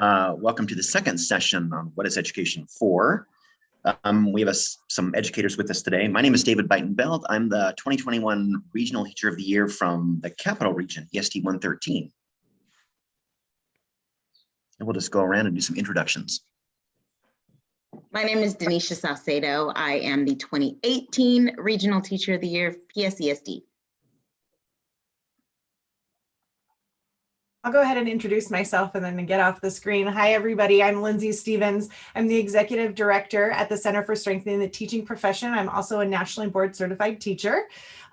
Welcome to the second session on What is Education For? We have some educators with us today. My name is David Beitenbeld. I'm the 2021 Regional Teacher of the Year from the Capital Region, EST 113. And we'll just go around and do some introductions. My name is Denisha Salcedo. I am the 2018 Regional Teacher of the Year, PSESD. I'll go ahead and introduce myself and then get off the screen. Hi, everybody. I'm Lindsay Stevens. I'm the Executive Director at the Center for Strengthening the Teaching Profession. I'm also a nationally board certified teacher.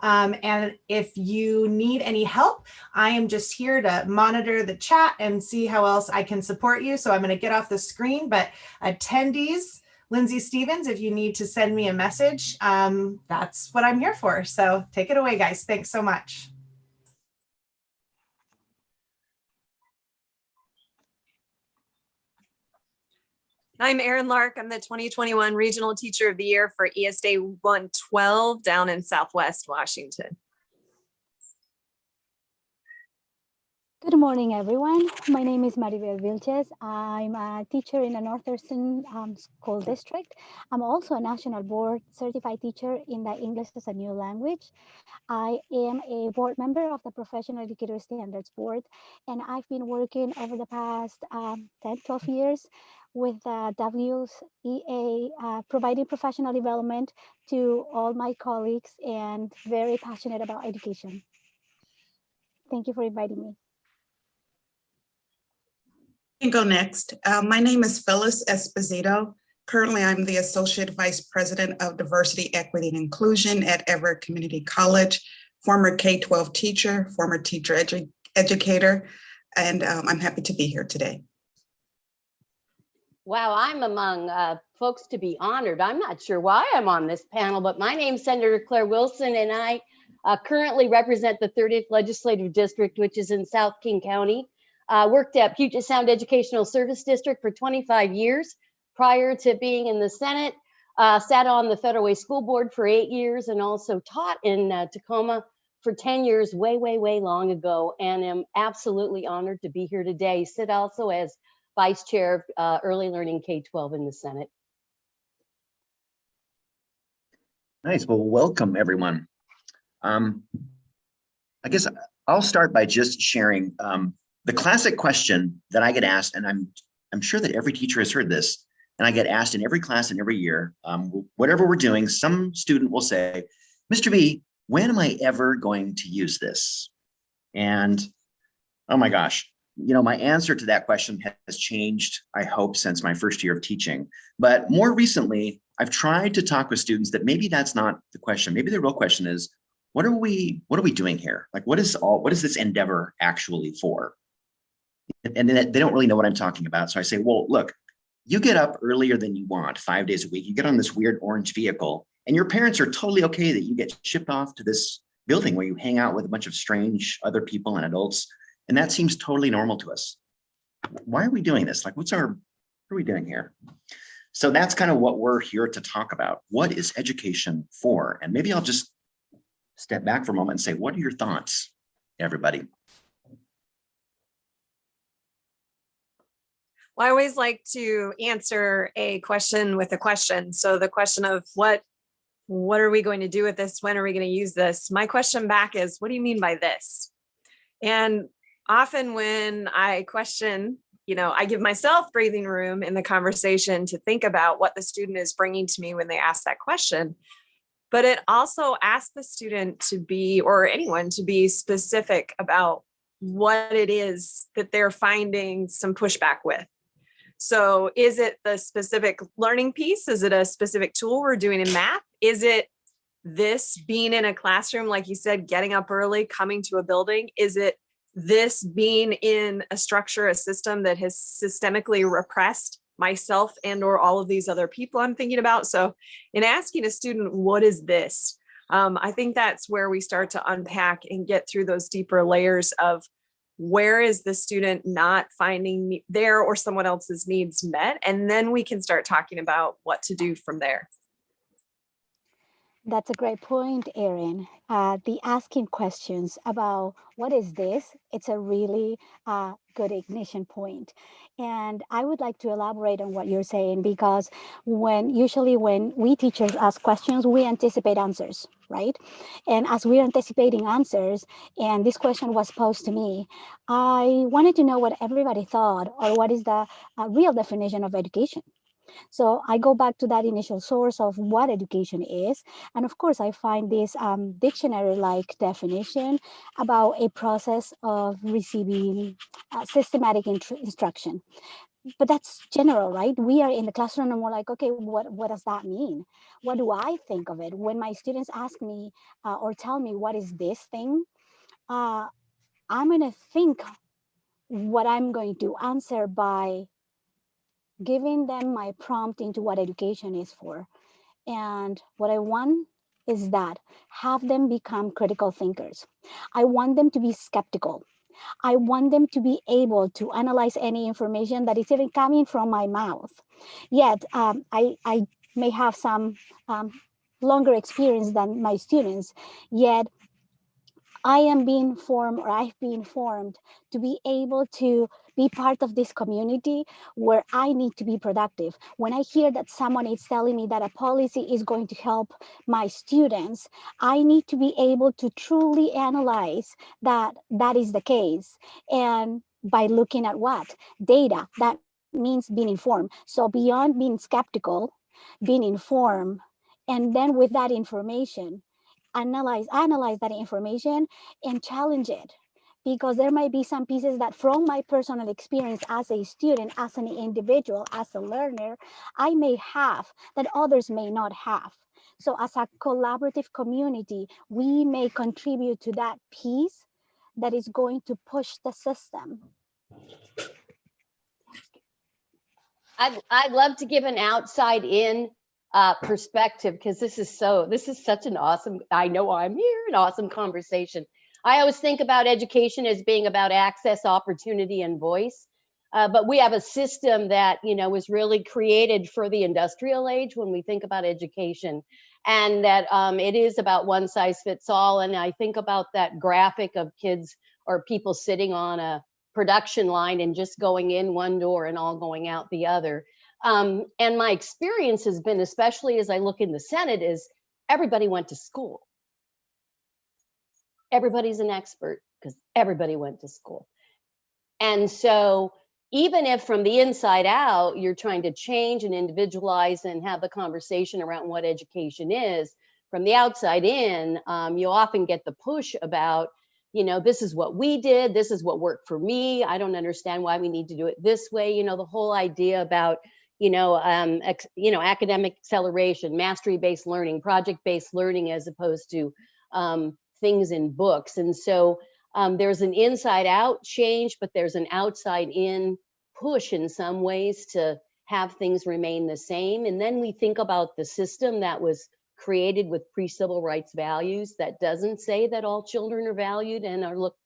And if you need any help, I am just here to monitor the chat and see how else I can support you. So I'm going to get off the screen, but attendees, Lindsay Stevens, if you need to send me a message, that's what I'm here for. So take it away, guys. Thanks so much. I'm Erin Lark. I'm the 2021 Regional Teacher of the Year for ESD 112 down in Southwest Washington. Good morning, everyone. My name is Maribel Vilches. I'm a teacher in the Northeastern School District. I'm also a National Board Certified Teacher in the English as a New Language. I am a board member of the Professional Educator Standards Board, and I've been working over the past 10, 12 years with WEA, providing professional development to all my colleagues and very passionate about education. Thank you for inviting me. I can go next. My name is Phyllis Esposito. Currently, I'm the Associate Vice President of Diversity, Equity, and Inclusion at Everett Community College, former K-12 teacher, former teacher educator, and I'm happy to be here today. Wow, I'm among folks to be honored. I'm not sure why I'm on this panel, but my name's Senator Claire Wilson, and I currently represent the 30th Legislative District, which is in South King County. Worked at Puget Sound Educational Service District for 25 years prior to being in the Senate. Sat on the Federal Way School Board for 8 years and also taught in Tacoma for 10 years, way long ago, and am absolutely honored to be here today. Sit also as Vice Chair of Early Learning K-12 in the Senate. Nice. Well, welcome, everyone. I guess I'll start by just sharing the classic question that I get asked, and I'm sure that every teacher has heard this, and I get asked in every class and every year, whatever we're doing, some student will say, Mr. B, when am I ever going to use this? And oh my gosh, you know, my answer to that question has changed, I hope, since my first year of teaching. But more recently, I've tried to talk with students that maybe that's not the question. Maybe the real question is, what are we doing here? Like, what is this endeavor actually for? And they don't really know what I'm talking about. So I say, well, look, you get up earlier than you want 5 days a week. You get on this weird orange vehicle, and your parents are totally okay that you get shipped off to this building where you hang out with a bunch of strange other people and adults. And that seems totally normal to us. Why are we doing this? Like, what are we doing here? So that's kind of what we're here to talk about. What is education for? And maybe I'll just step back for a moment and say, what are your thoughts, everybody? Well, I always like to answer a question with a question. So the question of what are we going to do with this? When are we going to use this? My question back is, what do you mean by this? And often when I question, you know, I give myself breathing room in the conversation to think about what the student is bringing to me when they ask that question. But it also asks the student to be, or anyone to be specific about what it is that they're finding some pushback with. So is it the specific learning piece? Is it a specific tool we're doing in math? Is it this being in a classroom, like you said, getting up early, coming to a building? Is it this being in a structure, a system that has systemically repressed myself and or all of these other people I'm thinking about? So in asking a student, what is this? I think that's where we start to unpack and get through those deeper layers of where is the student not finding their or someone else's needs met? And then we can start talking about what to do from there. That's a great point, Erin. The asking questions about what is this? It's a really good ignition point. And I would like to elaborate on what you're saying because usually when we teachers ask questions, we anticipate answers, right? And as we're anticipating answers, and this question was posed to me, I wanted to know what everybody thought or what is the real definition of education. So I go back to that initial source of what education is. And of course, I find this dictionary-like definition about a process of receiving systematic instruction. But that's general, right? We are in the classroom and we're like, okay, what does that mean? What do I think of it? When my students ask me or tell me, what is this thing? I'm going to think what I'm going to answer by giving them my prompt into what education is for. And what I want is that have them become critical thinkers. I want them to be skeptical. I want them to be able to analyze any information that is even coming from my mouth. Yet I may have some longer experience than my students, yet I am being formed or I've been formed to be able to be part of this community where I need to be productive. When I hear that someone is telling me that a policy is going to help my students, I need to be able to truly analyze that that is the case. And by looking at what? Data, that means being informed. So beyond being skeptical, being informed, and then with that information, analyze that information and challenge it, because there might be some pieces that from my personal experience as a student, as an individual, as a learner, I may have that others may not have. So as a collaborative community, we may contribute to that piece that is going to push the system. I'd love to give an outside in perspective, because this is such an awesome, I know I'm here, an awesome conversation. I always think about education as being about access, opportunity, and voice. But we have a system that, was really created for the industrial age when we think about education, and that it is about one size fits all. And I think about that graphic of kids or people sitting on a production line and just going in one door and all going out the other. And my experience has been, especially as I look in the Senate, is everybody went to school. Everybody's an expert because everybody went to school. And so even if from the inside out, you're trying to change and individualize and have the conversation around what education is, from the outside in, you often get the push about, this is what we did, this is what worked for me, I don't understand why we need to do it this way. The whole idea about, academic acceleration, mastery-based learning, project-based learning, as opposed to things in books. And so there's an inside out change, but there's an outside in push in some ways to have things remain the same. And then we think about the system that was created with pre-civil rights values that doesn't say that all children are valued and are looked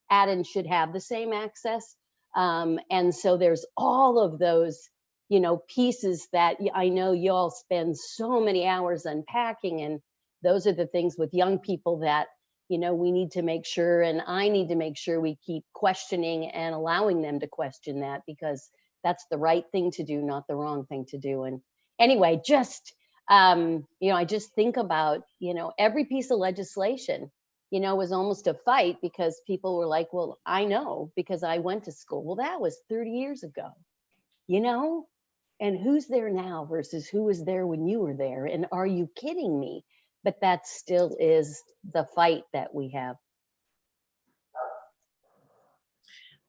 at and should have the same access. And so there's all of those, pieces that I know you all spend so many hours unpacking. And those are the things with young people that, we need to make sure, and I need to make sure we keep questioning and allowing them to question that, because that's the right thing to do, not the wrong thing to do. And anyway, just, I just think about, every piece of legislation, was almost a fight because people were like, well, I know because I went to school. Well, that was 30 years ago, and who's there now versus who was there when you were there? And are you kidding me? But that still is the fight that we have.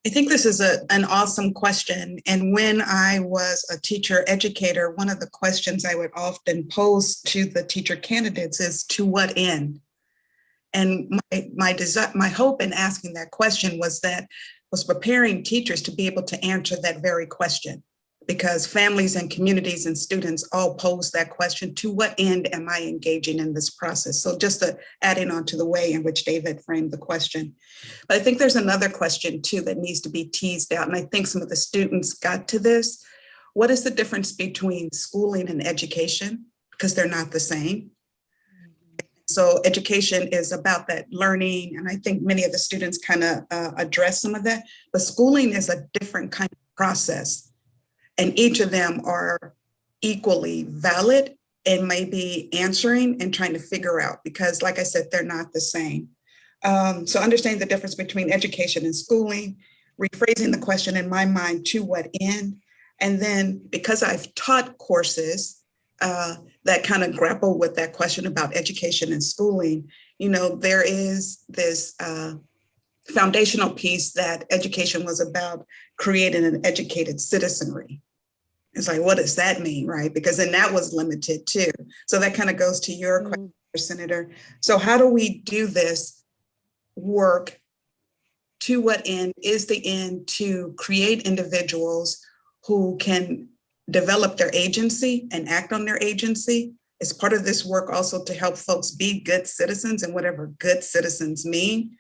I think this is an awesome question. And when I was a teacher educator, one of the questions I would often pose to the teacher candidates is, to what end? And my hope in asking that question was preparing teachers to be able to answer that very question, because families and communities and students all pose that question: to what end am I engaging in this process? So just adding on to the way in which David framed the question. But I think there's another question too that needs to be teased out. And I think some of the students got to this. What is the difference between schooling and education? Because they're not the same. So education is about that learning. And I think many of the students kind of address some of that, but schooling is a different kind of process. And each of them are equally valid and maybe answering and trying to figure out, because like I said, they're not the same. So understanding the difference between education and schooling, rephrasing the question in my mind, to what end? And then because I've taught courses that kind of grapple with that question about education and schooling, you know, there is this foundational piece that education was about creating an educated citizenry. It's like, what does that mean, right? Because then that was limited too. So that kind of goes to your question, Senator. So how do we do this work? To what end is the end? To create individuals who can develop their agency and act on their agency. It's part of this work also to help folks be good citizens, and whatever good citizens mean,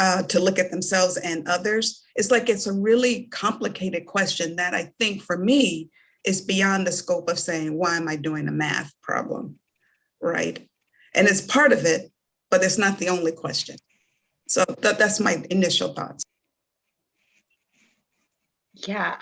to look at themselves and others. It's like, it's a really complicated question that I think for me is beyond the scope of saying, why am I doing a math problem, right? And it's part of it, but it's not the only question. So that's my initial thoughts. Yeah,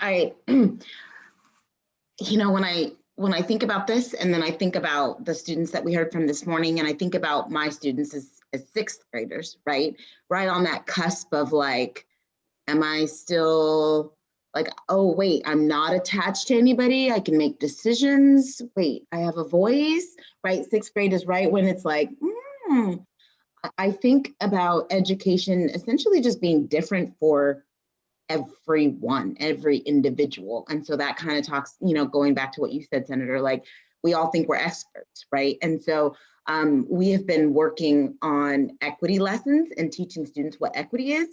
you know, when I think about this, and then I think about the students that we heard from this morning, and I think about my students as sixth graders, right on that cusp of like, am I still like, oh wait, I'm not attached to anybody, I can make decisions, wait, I have a voice, right? Sixth grade is right when it's like, I think about education essentially just being different for everyone, every individual. And so that kind of talks, you know, going back to what you said, Senator, like we all think we're experts, right? And so we have been working on equity lessons and teaching students what equity is.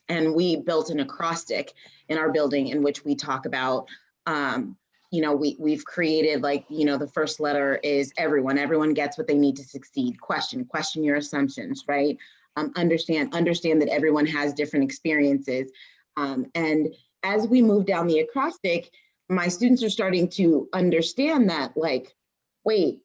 And we built an acrostic in our building in which we talk about, you know, we've created like, you know, the first letter is everyone gets what they need to succeed. Question your assumptions, right? Understand that everyone has different experiences. And as we move down the acrostic, my students are starting to understand that, like, wait,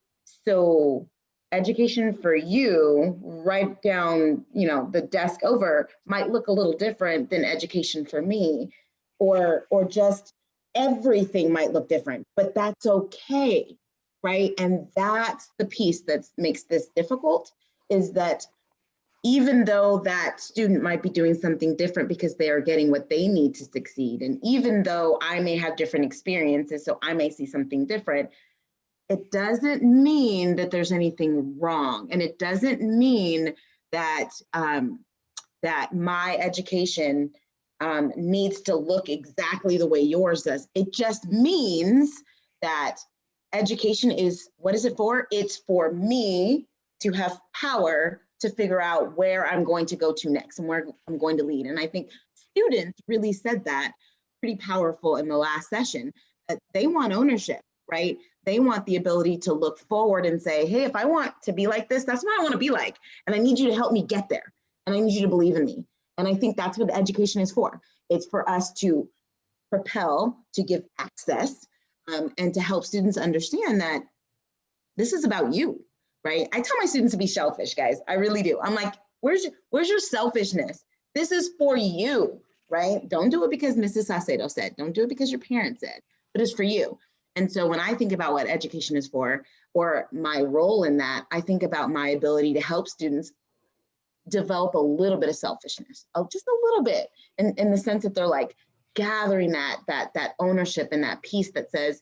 so education for you, right down, you know, the desk over might look a little different than education for me, or just everything might look different, but that's okay, right? And that's the piece that makes this difficult, is that even though that student might be doing something different because they are getting what they need to succeed, and even though I may have different experiences, so I may see something different, it doesn't mean that there's anything wrong. And it doesn't mean that, that my education needs to look exactly the way yours does. It just means that education is, what is it for? It's for me to have power to figure out where I'm going to go to next and where I'm going to lead. And I think students really said that pretty powerful in the last session, that they want ownership, right? They want the ability to look forward and say, hey, if I want to be like this, that's what I want to be like. And I need you to help me get there. And I need you to believe in me. And I think that's what education is for. It's for us to propel, to give access, and to help students understand that this is about you, right? I tell my students to be selfish, guys. I really do. I'm like, where's your selfishness? This is for you, right? Don't do it because Mrs. Saucedo said. Don't do it because your parents said, but it's for you. And so when I think about what education is for, or my role in that, I think about my ability to help students develop a little bit of selfishness, just a little bit, in the sense that they're like gathering that ownership and that piece that says,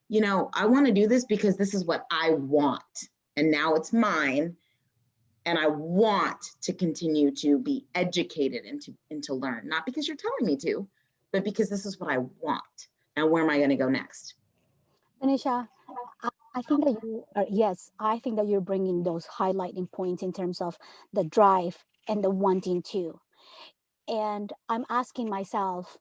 you know, I want to do this because this is what I want. And now it's mine. And I want to continue to be educated and to learn, not because you're telling me to, but because this is what I want. Now, where am I going to go next? Tanisha, I think that you are, yes, I think that you're bringing those highlighting points in terms of the drive and the wanting to. And I'm asking myself,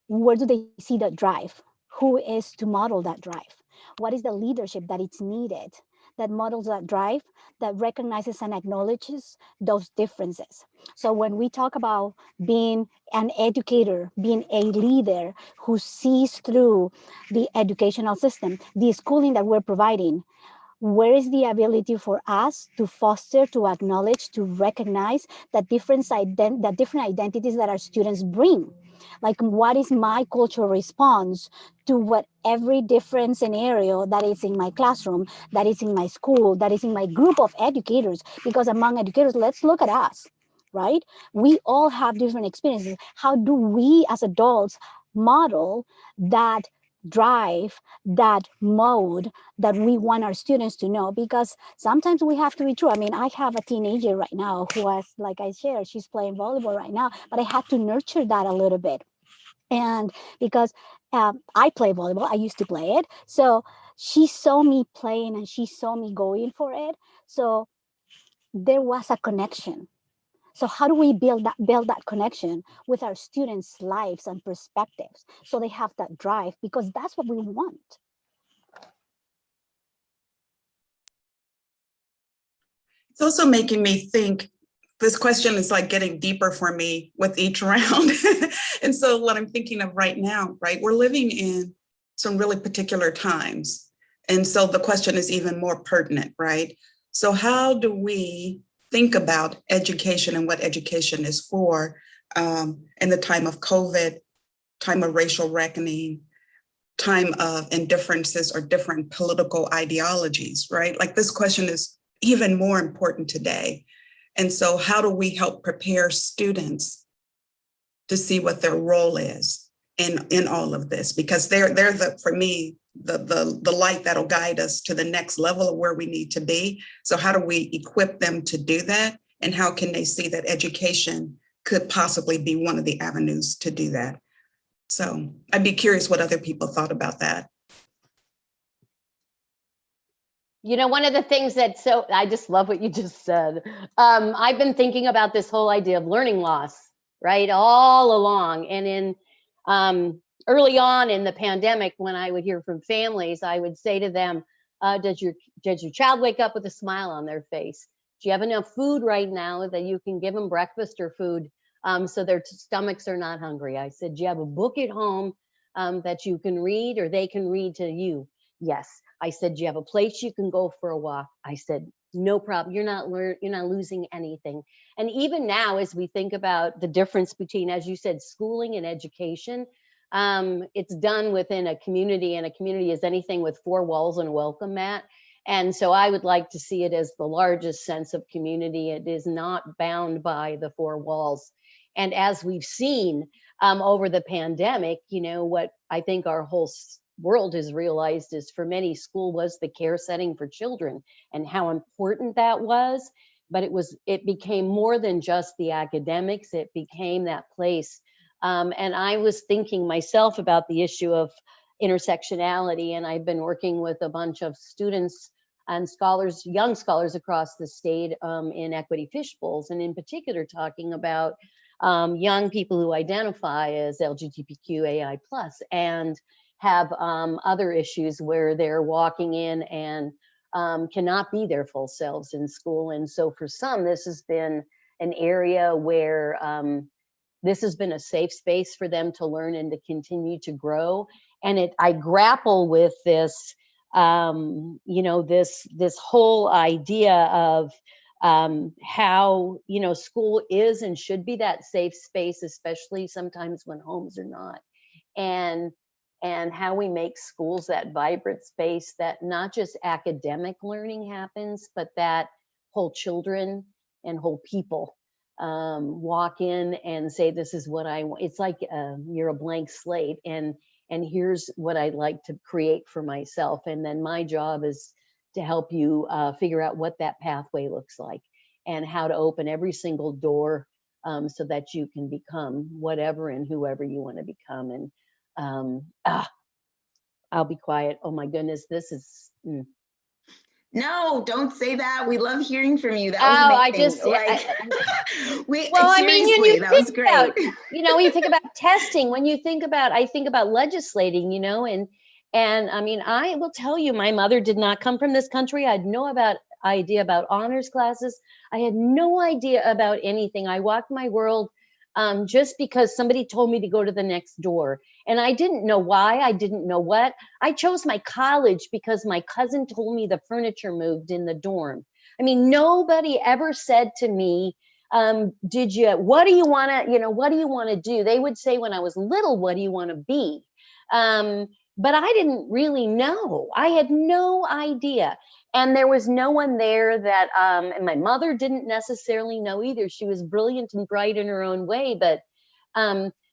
where do they see that drive? Who is to model that drive? What is the leadership that it's needed that models that drive, that recognizes and acknowledges those differences? So when we talk about being an educator, being a leader who sees through the educational system, the schooling that we're providing, Where is the ability for us to foster, to acknowledge, to recognize the different identities that our students bring? Like, what is my cultural response to what every different scenario that is in my classroom, that is in my school, that is in my group of educators? Because among educators, let's look at us, right? We all have different experiences. How do we as adults model that drive, that mode that we want our students to know? Because sometimes we have to be true. I mean, I have a teenager right now who has, like I shared, she's playing volleyball right now, but I had to nurture that a little bit. And because I play volleyball, I used to play it. So she saw me playing and she saw me going for it. So there was a connection. So how do we build that connection with our students' lives and perspectives so they have that drive? Because that's what we want. It's also making me think, this question is like getting deeper for me with each round. And so what I'm thinking of right now, right, we're living in some really particular times. And so the question is even more pertinent, right? So how do we think about education and what education is for in the time of COVID, time of racial reckoning, time of indifferences or different political ideologies, right? Like, this question is even more important today. And so how do we help prepare students to see what their role is in all of this? Because they're for me, the light that'll guide us to the next level of where we need to be. So how do we equip them to do that? And how can they see that education could possibly be one of the avenues to do that? So I'd be curious what other people thought about that. You know, one of the things that, so I just love what you just said. I've been thinking about this whole idea of learning loss, right, all along. And in early on in the pandemic, when I would hear from families, I would say to them, does your child wake up with a smile on their face? Do you have enough food right now that you can give them breakfast or food so their stomachs are not hungry? I said, do you have a book at home that you can read or they can read to you? Yes. I said, do you have a place you can go for a walk? I said, no problem. You're not losing anything. And even now, as we think about the difference between, as you said, schooling and education, it's done within a community, and a community is anything with 4 walls and a welcome mat. And so I would like to see it as the largest sense of community. It is not bound by the 4 walls. And as we've seen over the pandemic, you know, what I think our whole world has realized is, for many, school was the care setting for children and how important that was. But it became more than just the academics. It became that place. And I was thinking myself about the issue of intersectionality, and I've been working with a bunch of students and scholars, young scholars across the state in Equity Fishbowls, and in particular talking about young people who identify as LGBTQAI+, and have other issues where they're walking in and cannot be their full selves in school. And so for some, this has been an area where this has been a safe space for them to learn and to continue to grow. And I grapple with this, you know, this whole idea of how, you know, school is and should be that safe space, especially sometimes when homes are not. And how we make schools that vibrant space that not just academic learning happens, but that whole children and whole people walk in and say, this is what I want. It's like you're a blank slate, and here's what I'd like to create for myself. And then my job is to help you figure out what that pathway looks like and how to open every single door so that you can become whatever and whoever you want to become. And I'll be quiet. Oh my goodness, this is. No, don't say that. We love hearing from you. That was amazing. I mean, you that was great. About, you know, when you think about testing, I think about legislating, you know, and I mean, I will tell you, my mother did not come from this country. I had no idea about honors classes. I had no idea about anything. I walked my world just because somebody told me to go to the next door. And I didn't know why, I didn't know what. I chose my college because my cousin told me the furniture moved in the dorm. I mean, nobody ever said to me, what do you want to do? They would say when I was little, what do you want to be? But I didn't really know. I had no idea. And there was no one there that, and my mother didn't necessarily know either. She was brilliant and bright in her own way. But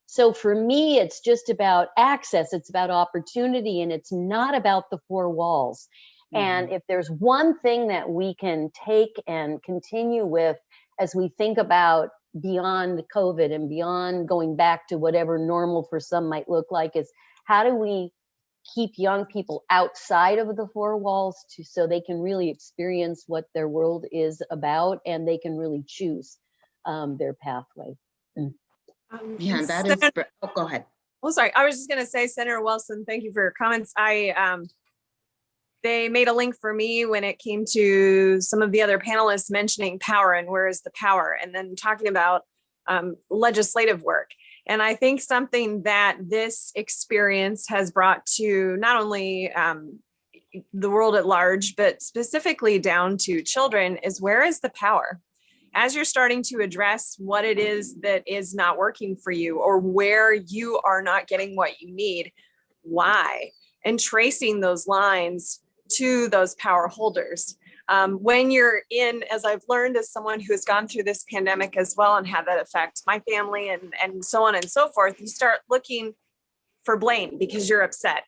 so for me, it's just about access. It's about opportunity, and it's not about the four walls. And if there's one thing that we can take and continue with as we think about beyond COVID and beyond going back to whatever normal for some might look like, is how do we keep young people outside of the four walls so they can really experience what their world is about, and they can really choose their pathway. Yeah, that is, oh, go ahead. Oh, sorry. I was just going to say, Senator Wilson, thank you for your comments. They made a link for me when it came to some of the other panelists mentioning power and where is the power, and then talking about legislative work. And I think something that this experience has brought to not only the world at large, but specifically down to children, is where is the power? As you're starting to address what it is that is not working for you, or where you are not getting what you need, why? And tracing those lines to those power holders. When you're in, as I've learned as someone who has gone through this pandemic as well and had that affect my family and so on and so forth, you start looking for blame because you're upset.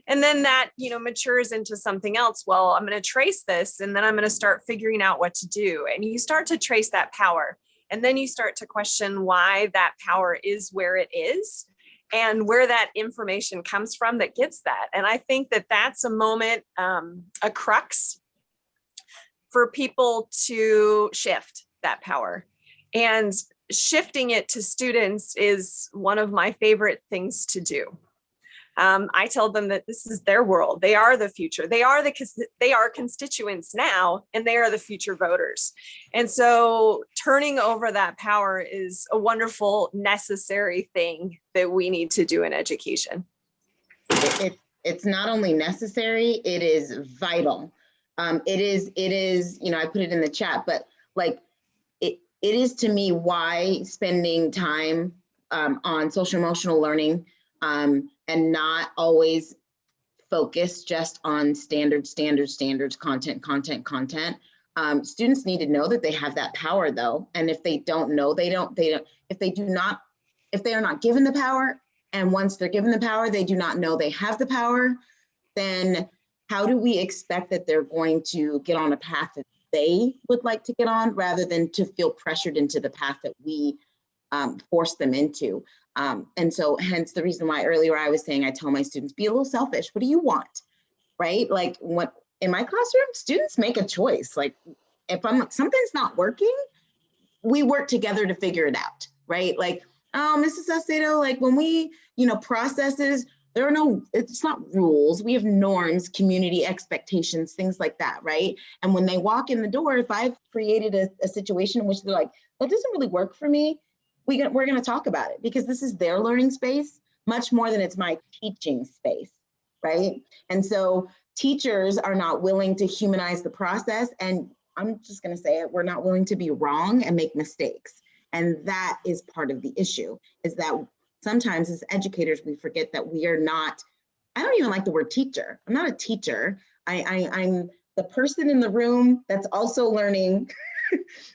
And then that, matures into something else. Well, I'm going to trace this, and then I'm going to start figuring out what to do. And you start to trace that power. And then you start to question why that power is where it is, and where that information comes from that gets that. And I think that that's a moment, a crux for people to shift that power. And shifting it to students is one of my favorite things to do. I tell them that this is their world. They are the future. They are constituents now, and they are the future voters. And so turning over that power is a wonderful, necessary thing that we need to do in education. It's not only necessary, it is vital. It is, I put it in the chat, but it is to me why spending time on social emotional learning and not always focus just on standards, content. Students need to know that they have that power though. And if they don't know, if they are not given the power, and once they're given the power, they do not know they have the power, then how do we expect that they're going to get on a path that they would like to get on, rather than to feel pressured into the path that we force them into? And so hence the reason why earlier I was saying, I tell my students, be a little selfish. What do you want? Right? Like in my classroom, students make a choice. Like if something's not working, we work together to figure it out. Right? Like, oh, Mrs. Saucedo, like when we, processes, it's not rules. We have norms, community expectations, things like that. Right? And when they walk in the door, if I've created a situation in which they're like, that doesn't really work for me, we're going to talk about it, because this is their learning space much more than it's my teaching space, right? And so teachers are not willing to humanize the process, and I'm just going to say it, we're not willing to be wrong and make mistakes. And that is part of the issue, is that sometimes as educators, we forget that we are not, I don't even like the word teacher. I'm not a teacher. I'm the person in the room that's also learning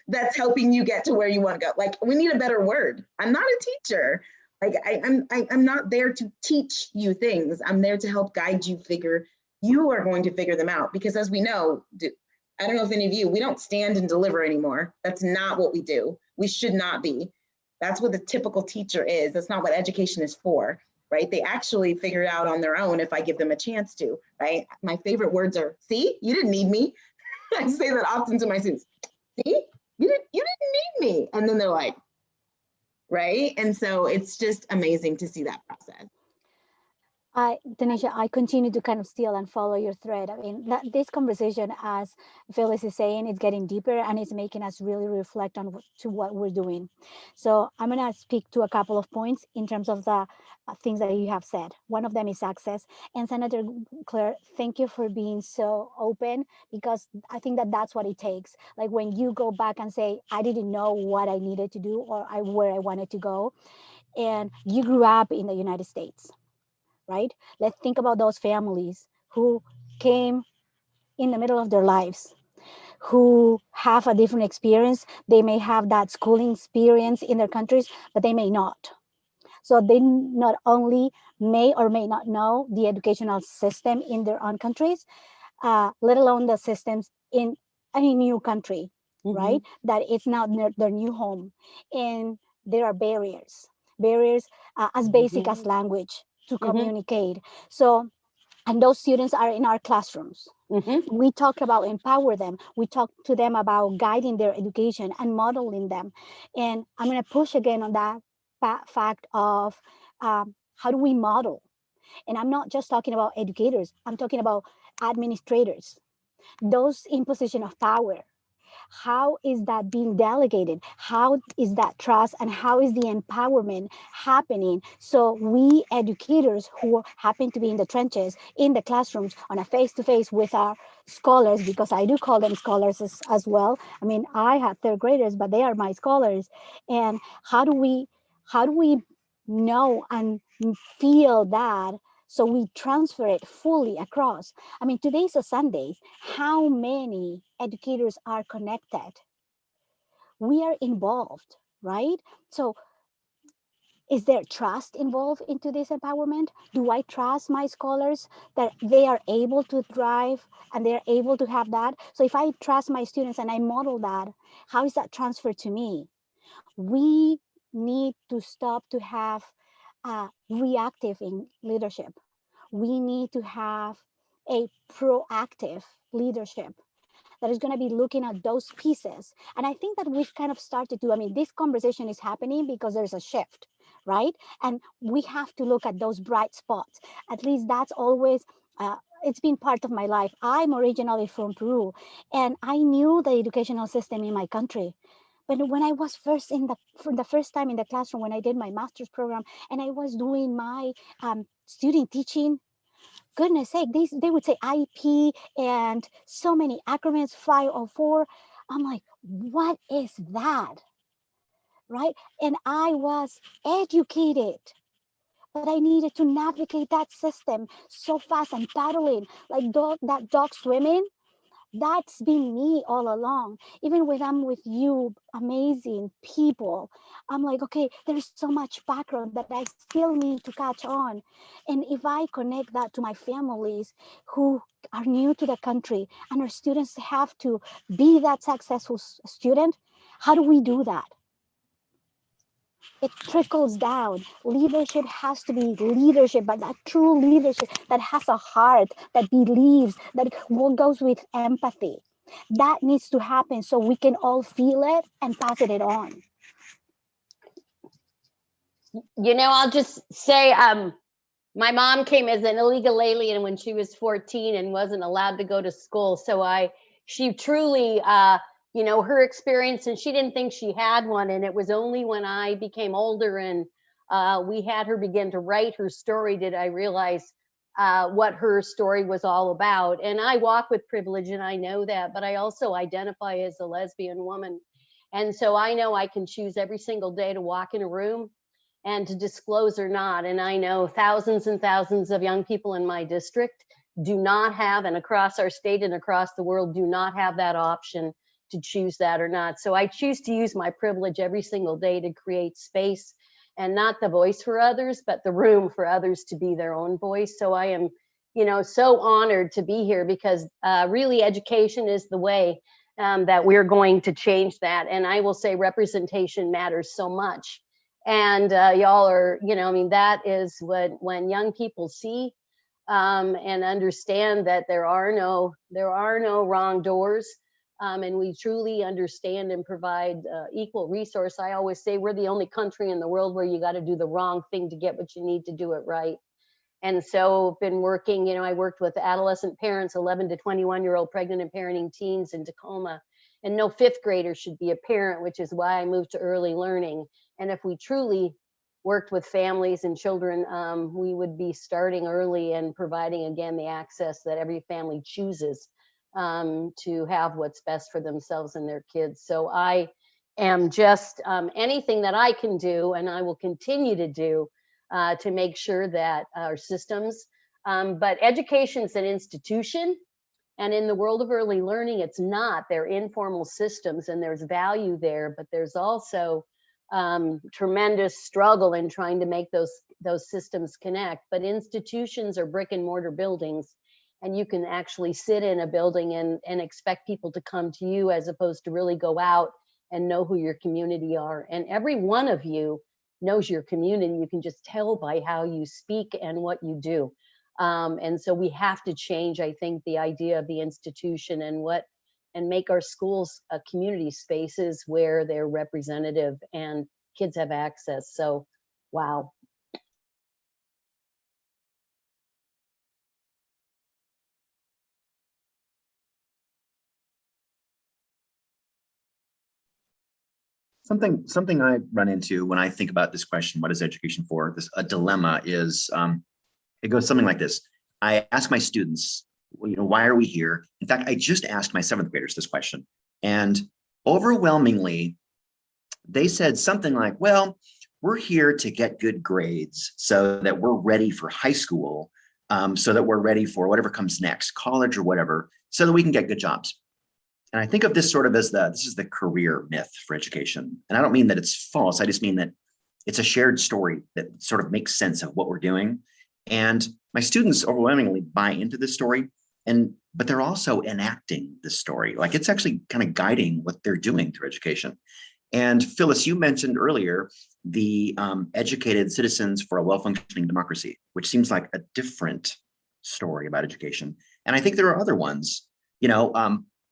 that's helping you get to where you want to go. Like, we need a better word. I'm not a teacher. Like I'm not there to teach you things. I'm there to help guide you you are going to figure them out. Because as we know, I don't know if any of you, we don't stand and deliver anymore. That's not what we do. We should not be. That's what the typical teacher is. That's not what education is for, right? They actually figure it out on their own if I give them a chance to, right? My favorite words are, see, you didn't need me. I say that often to my students. See, you didn't need me. And then they're like, right? And so it's just amazing to see that process. Tanisha, I continue to kind of steal and follow your thread. I mean, this conversation, as Phyllis is saying, it's getting deeper and it's making us really reflect on what we're doing. So I'm going to speak to a couple of points in terms of the things that you have said. One of them is access. And Senator Claire, thank you for being so open, because I think that that's what it takes. Like when you go back and say, I didn't know what I needed to do or where I wanted to go. And you grew up in the United States, right? Let's think about those families who came in the middle of their lives, who have a different experience. They may have that schooling experience in their countries, but they may not. So they not only may or may not know the educational system in their own countries, let alone the systems in any new country, right? That it's not their new home. And there are barriers as basic as language to communicate. So, and those students are in our classrooms. We talk about empower them. We talk to them about guiding their education and modeling them. And I'm going to push again on that fact of how do we model? And I'm not just talking about educators. I'm talking about administrators, those in position of power. How is that being delegated? How is that trust and how is the empowerment happening? So we educators who happen to be in the trenches, in the classrooms, on a face-to-face with our scholars, because I do call them scholars as well. I mean, I have third graders, but they are my scholars. And how do we know and feel that, so we transfer it fully across? I mean, today's a Sunday. How many educators are connected? We are involved, right? So is there trust involved into this empowerment? Do I trust my scholars that they are able to thrive and they're able to have that? So if I trust my students and I model that, how is that transferred to me? We need to stop to have reactive in leadership. We need to have a proactive leadership that is going to be looking at those pieces. And I think that we've kind of started to, I mean, this conversation is happening because there's a shift, right? And we have to look at those bright spots. At least that's always, it's been part of my life. I'm originally from Peru, and I knew the educational system in my country. But when I was for the first time in the classroom, when I did my master's program and I was doing my student teaching, goodness sake, they would say IP and so many acronyms, 504. I'm like, what is that? Right? And I was educated, but I needed to navigate that system so fast and paddling like that dog swimming. That's been me all along. Even when I'm with you, amazing people, I'm like, okay, there's so much background that I still need to catch on. And if I connect that to my families who are new to the country and our students have to be that successful student, how do we do that? It trickles down. Leadership has to be leadership, but that true leadership that has a heart, that believes, that goes with empathy. That needs to happen so we can all feel it and pass it on. I'll just say, my mom came as an illegal alien when she was 14 and wasn't allowed to go to school. So she truly, her experience, and she didn't think she had one. And it was only when I became older and we had her begin to write her story did I realize what her story was all about. And I walk with privilege and I know that, but I also identify as a lesbian woman. And so I know I can choose every single day to walk in a room and to disclose or not. And I know thousands and thousands of young people in my district do not have, and across our state and across the world, do not have that option to choose that or not. So I choose to use my privilege every single day to create space, and not the voice for others, but the room for others to be their own voice. So I am, so honored to be here, because really education is the way that we're going to change that. And I will say representation matters so much. And y'all are, that is when young people see and understand that there are no wrong doors, and we truly understand and provide equal resource. I always say we're the only country in the world where you got to do the wrong thing to get what you need to do it right. And so been working, I worked with adolescent parents, 11 to 21-year-old pregnant and parenting teens in Tacoma. And no fifth grader should be a parent, which is why I moved to early learning. And if we truly worked with families and children, we would be starting early and providing, again, the access that every family chooses to have what's best for themselves and their kids. So I am just anything that I can do, and I will continue to do to make sure that our systems, but education's an institution. And in the world of early learning, it's not. They're informal systems and there's value there, but there's also tremendous struggle in trying to make those systems connect. But institutions are brick and mortar buildings, and you can actually sit in a building and expect people to come to you as opposed to really go out and know who your community are. And every one of you knows your community. You can just tell by how you speak and what you do. And so we have to change, I think, the idea of the institution and make our schools community spaces where they're representative and kids have access. So, wow. Something I run into when I think about this question, what is education for? A dilemma is, it goes something like this. I ask my students, why are we here? In fact, I just asked my 7th graders this question, and overwhelmingly, they said something like, well, we're here to get good grades so that we're ready for high school, so that we're ready for whatever comes next, college or whatever, so that we can get good jobs. And I think of this sort of as this is the career myth for education. And I don't mean that it's false. I just mean that it's a shared story that sort of makes sense of what we're doing. And my students overwhelmingly buy into this story, but they're also enacting this story. Like it's actually kind of guiding what they're doing through education. And Phyllis, you mentioned earlier the educated citizens for a well-functioning democracy, which seems like a different story about education. And I think there are other ones,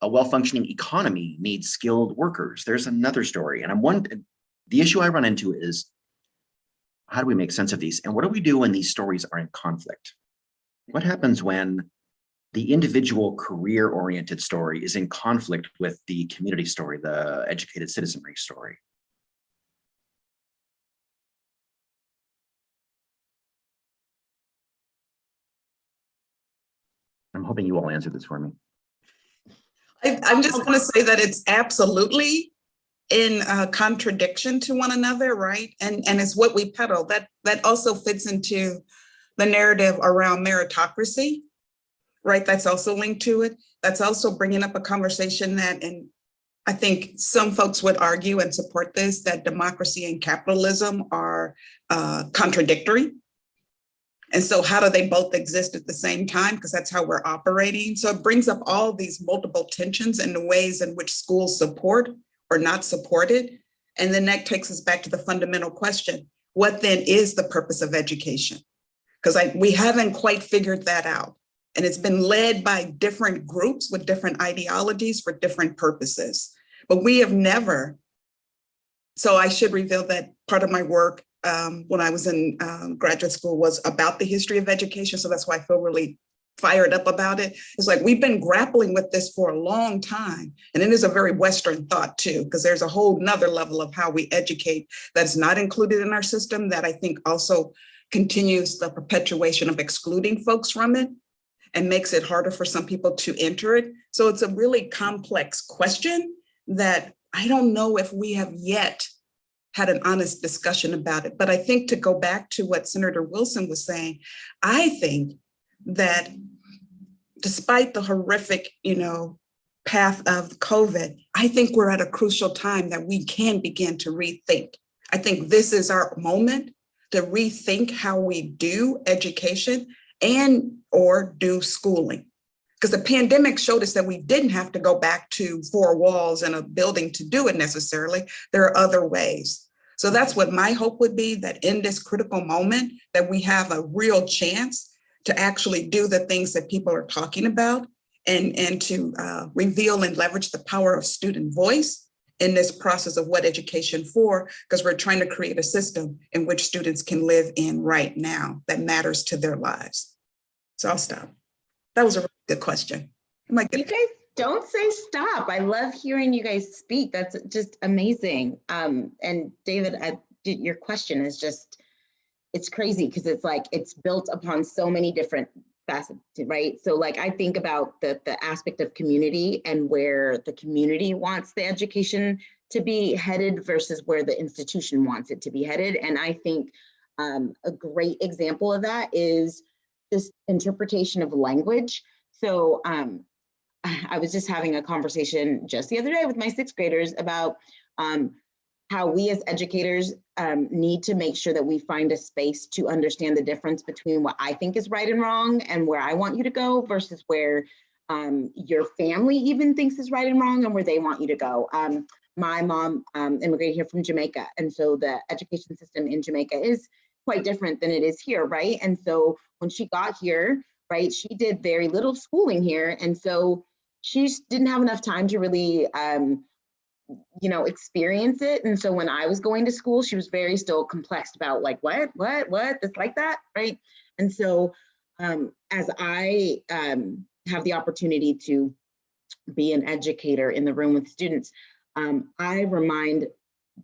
a well-functioning economy needs skilled workers. There's another story. And the issue I run into is, how do we make sense of these? And what do we do when these stories are in conflict? What happens when the individual career-oriented story is in conflict with the community story, the educated citizenry story? I'm hoping you all answer this for me. I'm just going to say that it's absolutely in contradiction to one another, right? And it's what we peddle. That also fits into the narrative around meritocracy, right? That's also linked to it. That's also bringing up a conversation and I think some folks would argue and support this, that democracy and capitalism are contradictory. And so how do they both exist at the same time? Because that's how we're operating. So it brings up all these multiple tensions and the ways in which schools support or not support it. And then that takes us back to the fundamental question, what then is the purpose of education? Because we haven't quite figured that out. And it's been led by different groups with different ideologies for different purposes. But we have never, so I should reveal that part of my work when I was in graduate school was about the history of education. So that's why I feel really fired up about it. It's like we've been grappling with this for a long time. And it is a very Western thought too, because there's a whole nother level of how we educate that's not included in our system that I think also continues the perpetuation of excluding folks from it and makes it harder for some people to enter it. So it's a really complex question that I don't know if we have yet had an honest discussion about it. But I think to go back to what Senator Wilson was saying, I think that despite the horrific, path of COVID, I think we're at a crucial time that we can begin to rethink. I think this is our moment to rethink how we do education and or do schooling. Because the pandemic showed us that we didn't have to go back to 4 walls and a building to do it necessarily. There are other ways. So that's what my hope would be, that in this critical moment, that we have a real chance to actually do the things that people are talking about and to reveal and leverage the power of student voice in this process of what education for, because we're trying to create a system in which students can live in right now that matters to their lives. So I'll stop. That was a really good question. You guys don't say stop. I love hearing you guys speak. That's just amazing. And David, your question is just, it's crazy because it's like, it's built upon so many different facets, right? So like, I think about the aspect of community and where the community wants the education to be headed versus where the institution wants it to be headed. And I think a great example of that is this interpretation of language. So I was just having a conversation just the other day with my sixth graders about how we as educators need to make sure that we find a space to understand the difference between what I think is right and wrong and where I want you to go versus where your family even thinks is right and wrong and where they want you to go. My mom immigrated here from Jamaica, and so the education system in Jamaica is quite different than it is here, right? And so when she got here, right, she did very little schooling here, and so she didn't have enough time to really experience it. And so when I was going to school, she was very still complex about like, what, it's like that, right? And so as I have the opportunity to be an educator in the room with students, I remind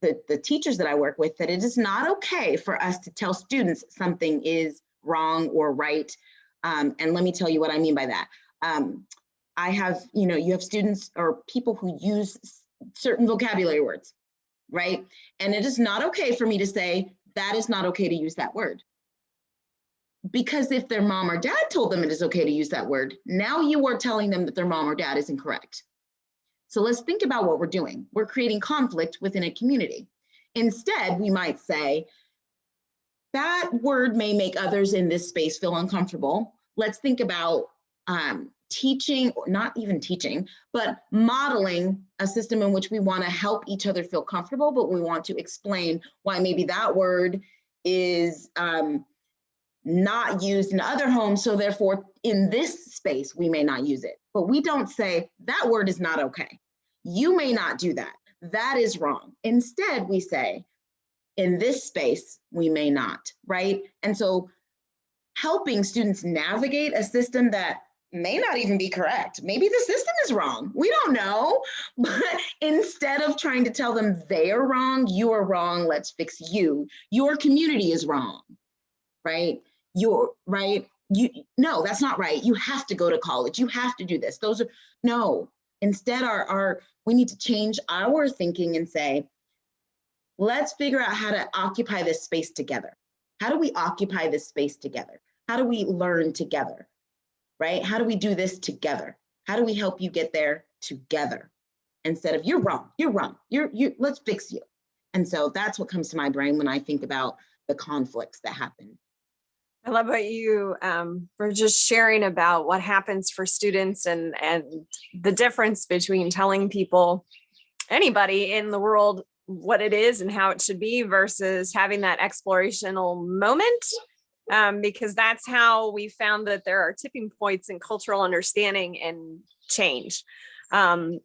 the teachers that I work with that it is not okay for us to tell students something is wrong or right. And let me tell you what I mean by that. I have, you have students or people who use certain vocabulary words, right? And it is not okay for me to say, that is not okay to use that word. Because if their mom or dad told them it is okay to use that word, now you are telling them that their mom or dad is incorrect. So let's think about what we're doing. We're creating conflict within a community. Instead, we might say, that word may make others in this space feel uncomfortable. Let's think about teaching, or not even teaching, but modeling a system in which we want to help each other feel comfortable, but we want to explain why maybe that word is not used in other homes, so therefore in this space we may not use it. But we don't say that word is not okay. You may not do that. That is wrong. Instead, we say in this space we may not, right? And so helping students navigate a system that may not even be correct. Maybe the system is wrong. We don't know. But instead of trying to tell them they are wrong, you are wrong, let's fix you. Your community is wrong, right? You're right. No, that's not right. You have to go to college. You have to do this. No. Instead, we need to change our thinking and say, let's figure out how to occupy this space together. How do we occupy this space together? How do we learn together? Right? How do we do this together? How do we help you get there together? Instead of you're wrong, let's fix you. And so that's what comes to my brain when I think about the conflicts that happen. I love what you were just sharing about what happens for students and the difference between telling people, anybody in the world, what it is and how it should be versus having that explorational moment. Because that's how we found that there are tipping points in cultural understanding and change. And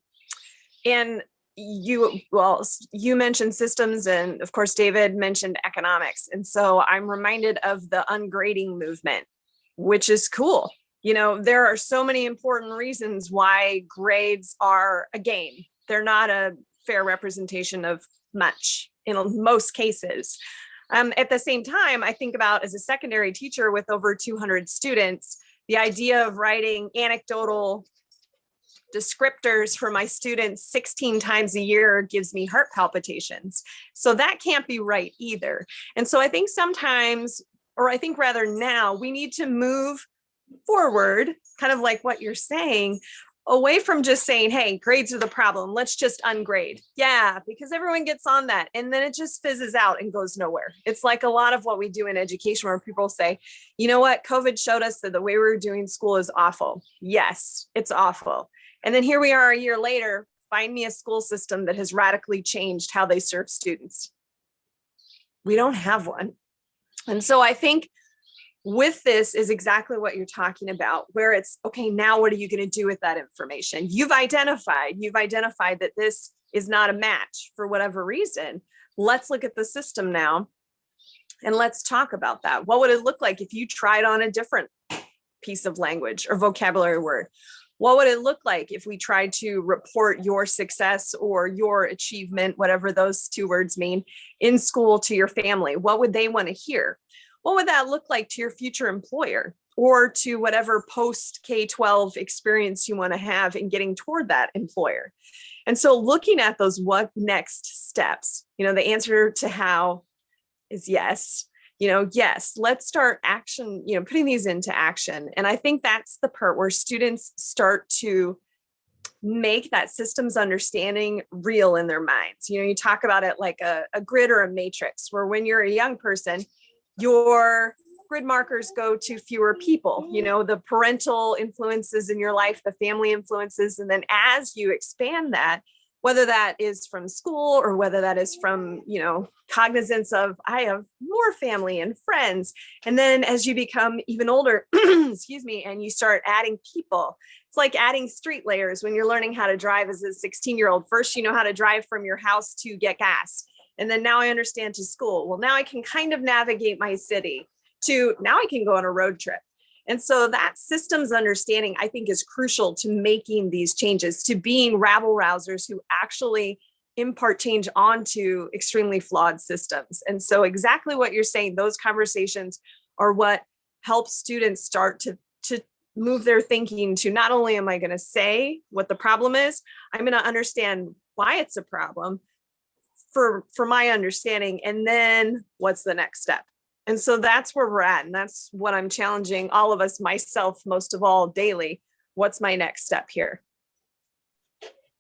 you mentioned systems, and of course, David mentioned economics. And so I'm reminded of the ungrading movement, which is cool. There are so many important reasons why grades are a game. They're not a fair representation of much in most cases. At the same time, I think about as a secondary teacher with over 200 students, the idea of writing anecdotal descriptors for my students 16 times a year gives me heart palpitations. So that can't be right either. And so I think sometimes, or I think rather now, we need to move forward, kind of like what you're saying, away from just saying, hey, grades are the problem, let's just ungrade. Yeah, because everyone gets on that and then it just fizzes out and goes nowhere. It's like a lot of what we do in education where people say, you know what, COVID showed us that the way we were doing school is awful. Yes, it's awful. And then here we are a year later, find me a school system that has radically changed how they serve students. We don't have one. And so I think with this is exactly what you're talking about, where it's, okay, now what are you going to do with that information? You've identified that this is not a match for whatever reason, let's look at the system now and let's talk about that. What would it look like if you tried on a different piece of language or vocabulary word? What would it look like if we tried to report your success or your achievement, whatever those two words mean, in school to your family? What would they want to hear? What would that look like to your future employer or to whatever post K-12 experience you want to have in getting toward that employer? And so looking at those what next steps, you know, the answer to how is yes. You know, yes, let's start action, you know, putting these into action. And I think that's the part where students start to make that systems understanding real in their minds. You know, you talk about it like a grid or a matrix, where when you're a young person, your grid markers go to fewer people, you know, the parental influences in your life, the family influences. And then as you expand that, whether that is from school or whether that is from, you know, cognizance of, I have more family and friends. And then as you become even older, excuse me, and you start adding people, it's like adding street layers when you're learning how to drive as a 16-year-old. First, you know how to drive from your house to get gas. And then now I understand to school. Well, now I can kind of navigate my city to now I can go on a road trip. And so that systems understanding, I think, is crucial to making these changes, to being rabble rousers who actually impart change onto extremely flawed systems. And so exactly what you're saying, those conversations are what helps students start to move their thinking to not only am I going to say what the problem is, I'm going to understand why it's a problem for my understanding, and then what's the next step. And so that's where we're at. And that's what I'm challenging all of us, myself, most of all, daily. What's my next step here?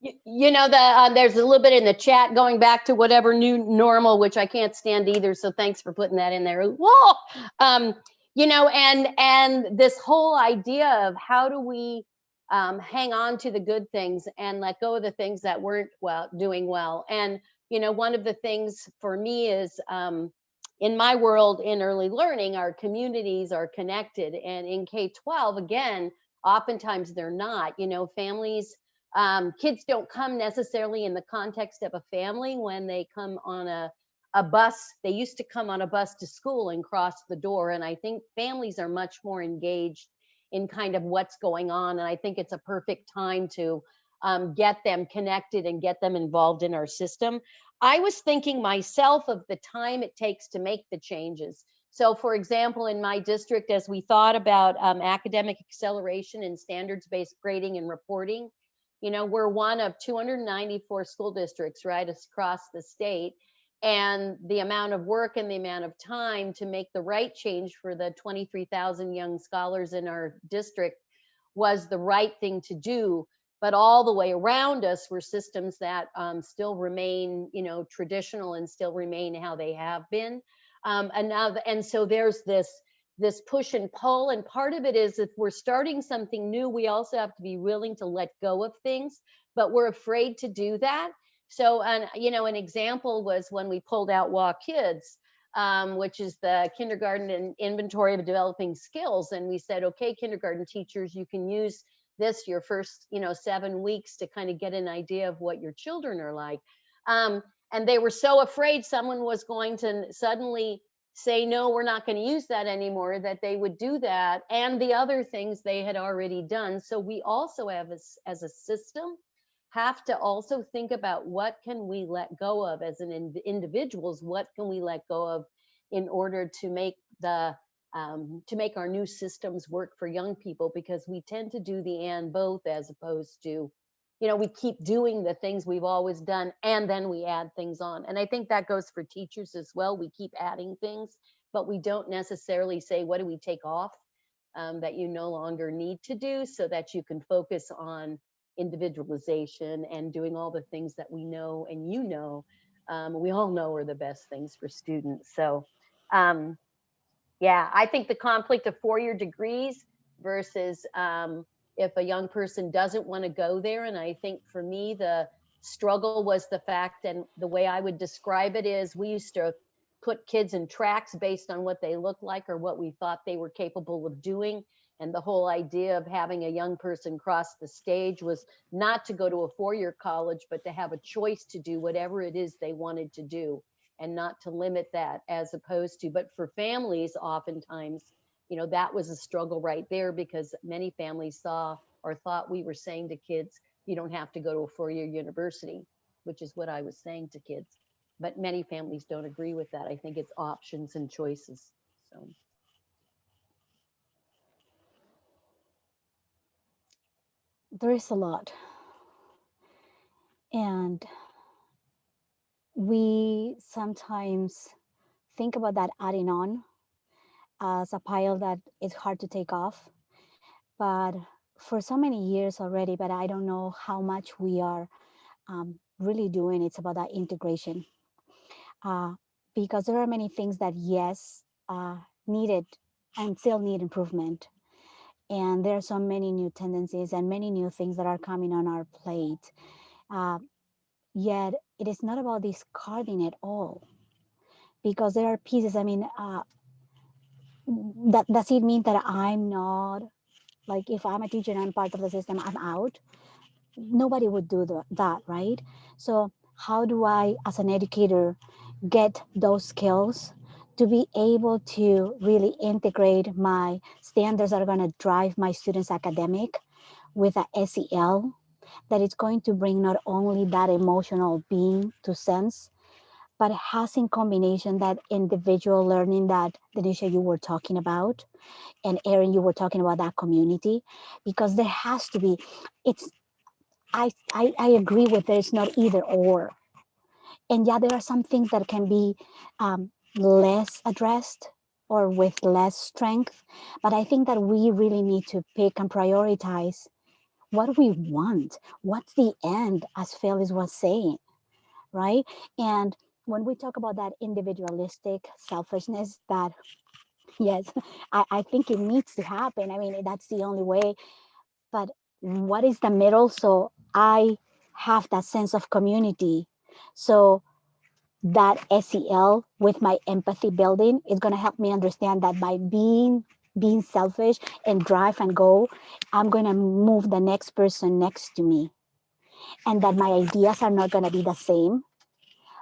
You know, there's a little bit in the chat going back to whatever new normal, which I can't stand either. So thanks for putting that in there. Whoa! You know, and this whole idea of how do we hang on to the good things and let go of the things that weren't doing well. And, you know, one of the things for me is, in my world, in early learning, our communities are connected. And in K-12, again, oftentimes they're not. You know, families, kids don't come necessarily in the context of a family when they come on a bus. They used to come on a bus to school and cross the door. And I think families are much more engaged in kind of what's going on. And I think it's a perfect time to get them connected and get them involved in our system. I was thinking myself of the time it takes to make the changes. So for example, in my district, as we thought about academic acceleration and standards-based grading and reporting, you know, we're one of 294 school districts right across the state. And the amount of work and the amount of time to make the right change for the 23,000 young scholars in our district was the right thing to do. But all the way around us were systems that still remain, you know, traditional and still remain how they have been. And so there's this push and pull. And part of it is if we're starting something new, we also have to be willing to let go of things, but we're afraid to do that. So, you know, an example was when we pulled out WA Kids, which is the kindergarten and inventory of developing skills. And we said, okay, kindergarten teachers, you can use this your first, you know, 7 weeks to kind of get an idea of what your children are like. And they were so afraid someone was going to suddenly say, no, we're not going to use that anymore, that they would do that. And the other things they had already done. So we also have, as a system, have to also think about what can we let go of as an individuals, what can we let go of in order to make our new systems work for young people, because we tend to do the and both as opposed to, you know, we keep doing the things we've always done and then we add things on. And I think that goes for teachers as well. We keep adding things, but we don't necessarily say, what do we take off that you no longer need to do so that you can focus on individualization and doing all the things that we know and you know, we all know are the best things for students. So yeah, I think the conflict of 4-year degrees versus if a young person doesn't want to go there. And I think for me, the struggle was the fact, and the way I would describe it is we used to put kids in tracks based on what they looked like or what we thought they were capable of doing. And the whole idea of having a young person cross the stage was not to go to a four-year college, but to have a choice to do whatever it is they wanted to do and not to limit that, as opposed to, but for families, oftentimes, you know, that was a struggle right there, because many families saw or thought we were saying to kids, you don't have to go to a four-year university, which is what I was saying to kids. But many families don't agree with that. I think it's options and choices. So. There is a lot. And we sometimes think about that adding on as a pile that is hard to take off. But for so many years already, but I don't know how much we are really doing. It's about that integration. Because there are many things that, yes, needed and still need improvement. And there are so many new tendencies and many new things that are coming on our plate. Yet it is not about discarding it all, because there are pieces. I mean, does it mean that I'm not, like, if I'm a teacher and I'm part of the system, I'm out? Nobody would do that, right? So how do I, as an educator, get those skills to be able to really integrate my standards that are going to drive my students' academic with a SEL, that it's going to bring not only that emotional being to sense, but it has in combination that individual learning that, Denisha, you were talking about, and Erin, you were talking about that community, because there has to be, I agree with there's not either or. And yeah, there are some things that can be less addressed or with less strength, but I think that we really need to pick and prioritize what we want. What's the end, as Phyllis was saying, right? And when we talk about that individualistic selfishness, that, yes, I think it needs to happen. I mean, that's the only way. But what is the middle? So I have that sense of community. So that SEL with my empathy building is going to help me understand that by being selfish and drive and go, I'm going to move the next person next to me, and that my ideas are not going to be the same,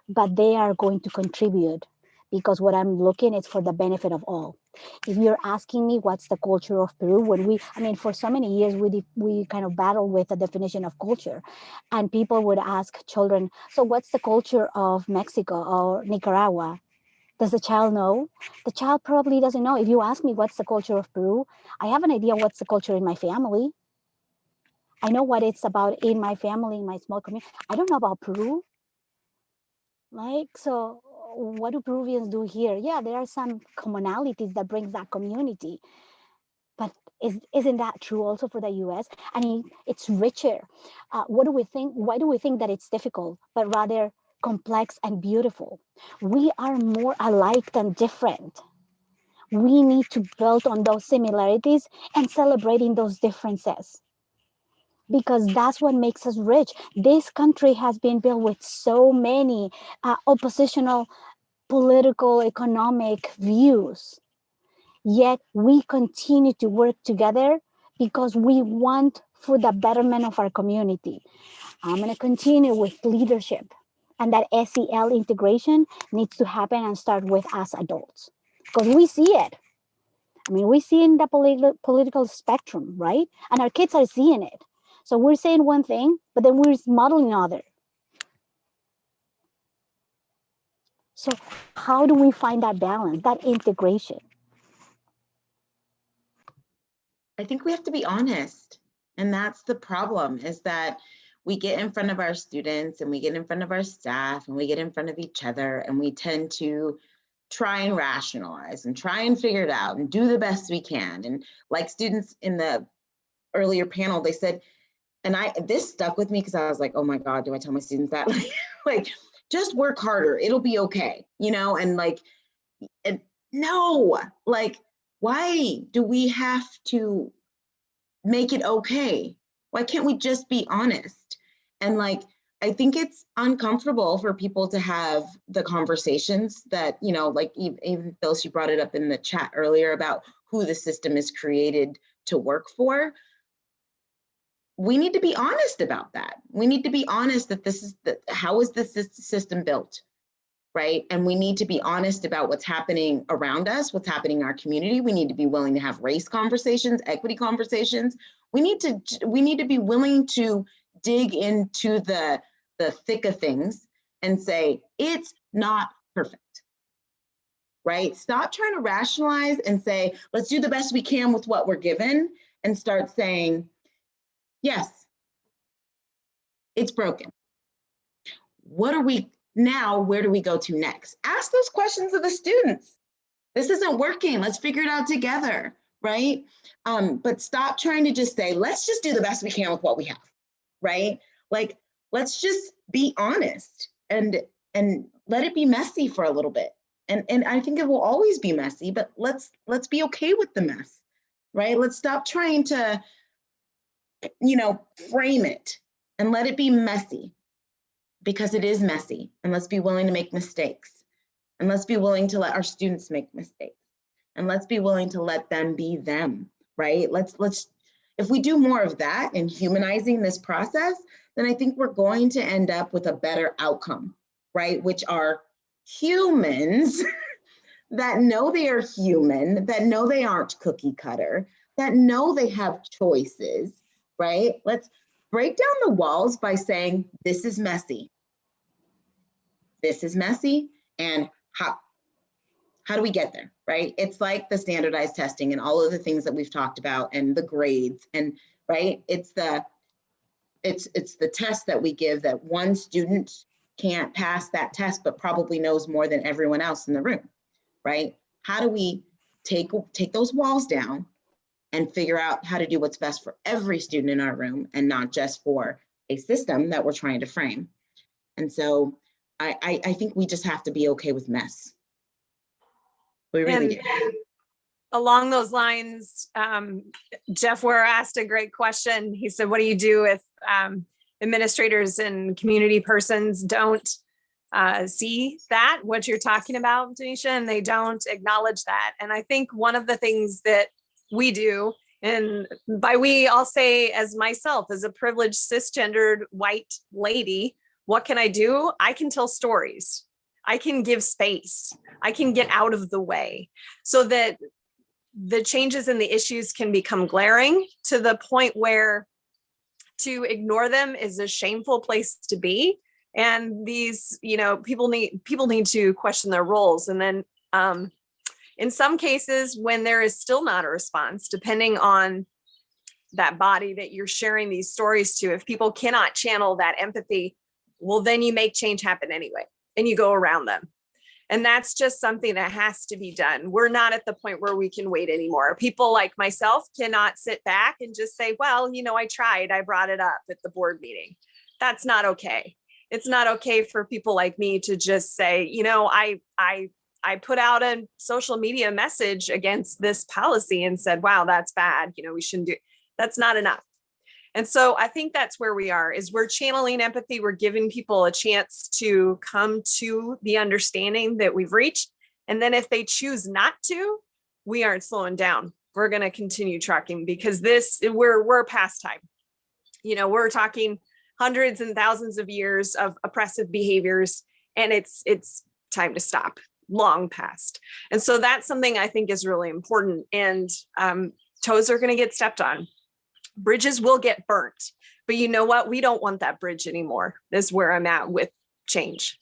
but they are going to contribute, because what I'm looking is for the benefit of all. If you're asking me what's the culture of Peru, for so many years we kind of battled with the definition of culture, and people would ask children, so what's the culture of Mexico or Nicaragua? Does the child know? The child probably doesn't know. If you ask me what's the culture of Peru, I have an idea what's the culture in my family. I know what it's about in my family, in my small community. I don't know about Peru. Like, so what do Peruvians do here? Yeah, there are some commonalities that brings that community, but isn't that true also for the US? I mean, it's richer. What do we think? Why do we think that it's difficult, but rather complex and beautiful? We are more alike than different. We need to build on those similarities and celebrating those differences, because that's what makes us rich. This country has been built with so many oppositional political, economic views. Yet we continue to work together because we want for the betterment of our community. I'm going to continue with leadership, and that SEL integration needs to happen and start with us adults, because we see it. I mean, we see in the political spectrum, right? And our kids are seeing it. So we're saying one thing, but then we're modeling another. So how do we find that balance, that integration? I think we have to be honest. And that's the problem, is that we get in front of our students and we get in front of our staff and we get in front of each other, and we tend to try and rationalize and try and figure it out and do the best we can. And like students in the earlier panel, they said, and this stuck with me because I was like, oh my God, do I tell my students that? Like, just work harder, it'll be okay, and like, and no, like, why do we have to make it okay? Why can't we just be honest? And like, I think it's uncomfortable for people to have the conversations that, like even Phil, she brought it up in the chat earlier about who the system is created to work for, we need to be honest about that. We need to be honest that this is how is this system built, right? And we need to be honest about what's happening around us, what's happening in our community. We need to be willing to have race conversations, equity conversations. We need to be willing to dig into the thick of things and say, it's not perfect, right? Stop trying to rationalize and say, let's do the best we can with what we're given, and start saying, yes, it's broken. What are we now? Where do we go to next? Ask those questions of the students. This isn't working. Let's figure it out together, right? But stop trying to just say, let's just do the best we can with what we have, right? Like, let's just be honest and let it be messy for a little bit. And I think it will always be messy, but let's be okay with the mess, right? Let's stop trying to, frame it and let it be messy, because it is messy. And let's be willing to make mistakes. And let's be willing to let our students make mistakes. And let's be willing to let them be them, right? If we do more of that in humanizing this process, then I think we're going to end up with a better outcome, right? Which are humans that know they are human, that know they aren't cookie cutter, that know they have choices, right? Let's break down the walls by saying, this is messy. This is messy, and how do we get there, right? It's like the standardized testing and all of the things that we've talked about, and the grades, and right? It's the test that we give that one student can't pass that test, but probably knows more than everyone else in the room, right? How do we take those walls down and figure out how to do what's best for every student in our room, and not just for a system that we're trying to frame? And so I think we just have to be okay with mess. We really do. Along those lines, Jeff Ware asked a great question. He said, what do you do if administrators and community persons don't see that, what you're talking about, Denisha, and they don't acknowledge that? And I think one of the things that we do, and by we, I'll say as myself, as a privileged cisgendered white lady, what can I do? I can tell stories. I can give space. I can get out of the way so that the changes in the issues can become glaring to the point where to ignore them is a shameful place to be. And these, people need to question their roles. And then in some cases, when there is still not a response, depending on that body that you're sharing these stories to, if people cannot channel that empathy, well, then you make change happen anyway, and you go around them. And that's just something that has to be done. We're not at the point where we can wait anymore. People like myself cannot sit back and just say, well, I tried, I brought it up at the board meeting. That's not okay. It's not okay for people like me to just say, I put out a social media message against this policy and said, wow, that's bad. We shouldn't do. That's not enough. And so I think that's where we are, is we're channeling empathy. We're giving people a chance to come to the understanding that we've reached. And then if they choose not to, we aren't slowing down. We're going to continue trucking, because we're past time. We're talking hundreds and thousands of years of oppressive behaviors, and it's time to stop, long past. And so that's something I think is really important. And toes are going to get stepped on. Bridges will get burnt, but you know what? We don't want that bridge anymore. This is where I'm at with change.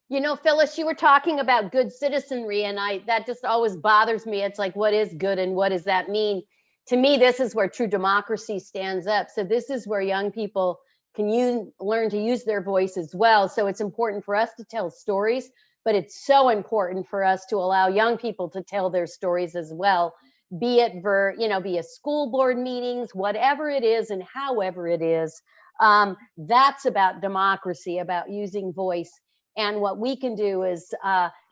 Phyllis, you were talking about good citizenry, and that just always bothers me. It's like, what is good and what does that mean? To me, this is where true democracy stands up. So this is where young people can learn to use their voice as well. So it's important for us to tell stories, but it's so important for us to allow young people to tell their stories as well. Be it via school board meetings, whatever it is and however it is, that's about democracy, about using voice. And what we can do is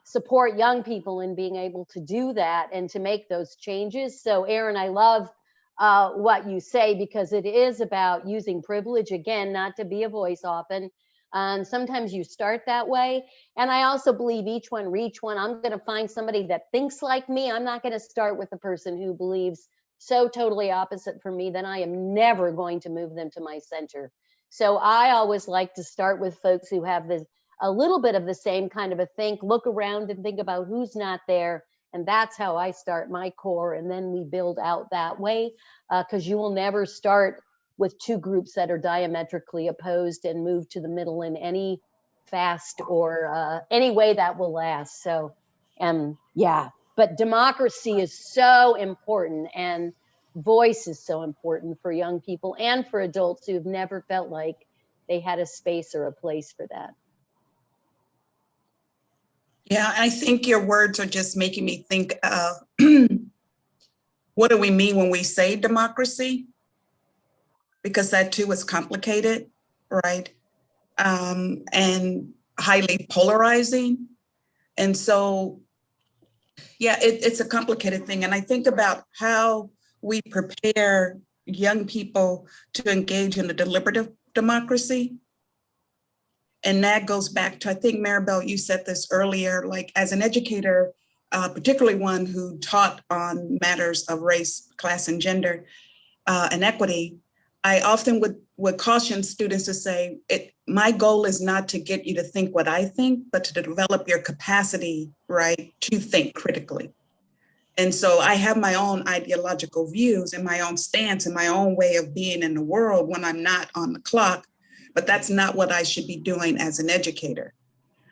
support young people in being able to do that and to make those changes. So Erin, I love what you say, because it is about using privilege, again, not to be a voice often. And sometimes you start that way. And I also believe each one reach one. I'm going to find somebody that thinks like me. I'm not going to start with a person who believes so totally opposite from me, then I am never going to move them to my center. So I always like to start with folks who have this a little bit of the same kind of a think, look around and think about who's not there. And that's how I start my core. And then we build out that way, because you will never start with two groups that are diametrically opposed and move to the middle in any fast or any way that will last. So, yeah, but democracy is so important, and voice is so important for young people and for adults who've never felt like they had a space or a place for that. Yeah, I think your words are just making me think of what do we mean when we say democracy? Because that too is complicated, right? And highly polarizing. And so, yeah, it's a complicated thing. And I think about how we prepare young people to engage in a deliberative democracy. And that goes back to, I think, Maribel, you said this earlier, like as an educator, particularly one who taught on matters of race, class, and gender and equity, I often would caution students to say, my goal is not to get you to think what I think, but to develop your capacity, right, to think critically. And so I have my own ideological views and my own stance and my own way of being in the world when I'm not on the clock, but that's not what I should be doing as an educator.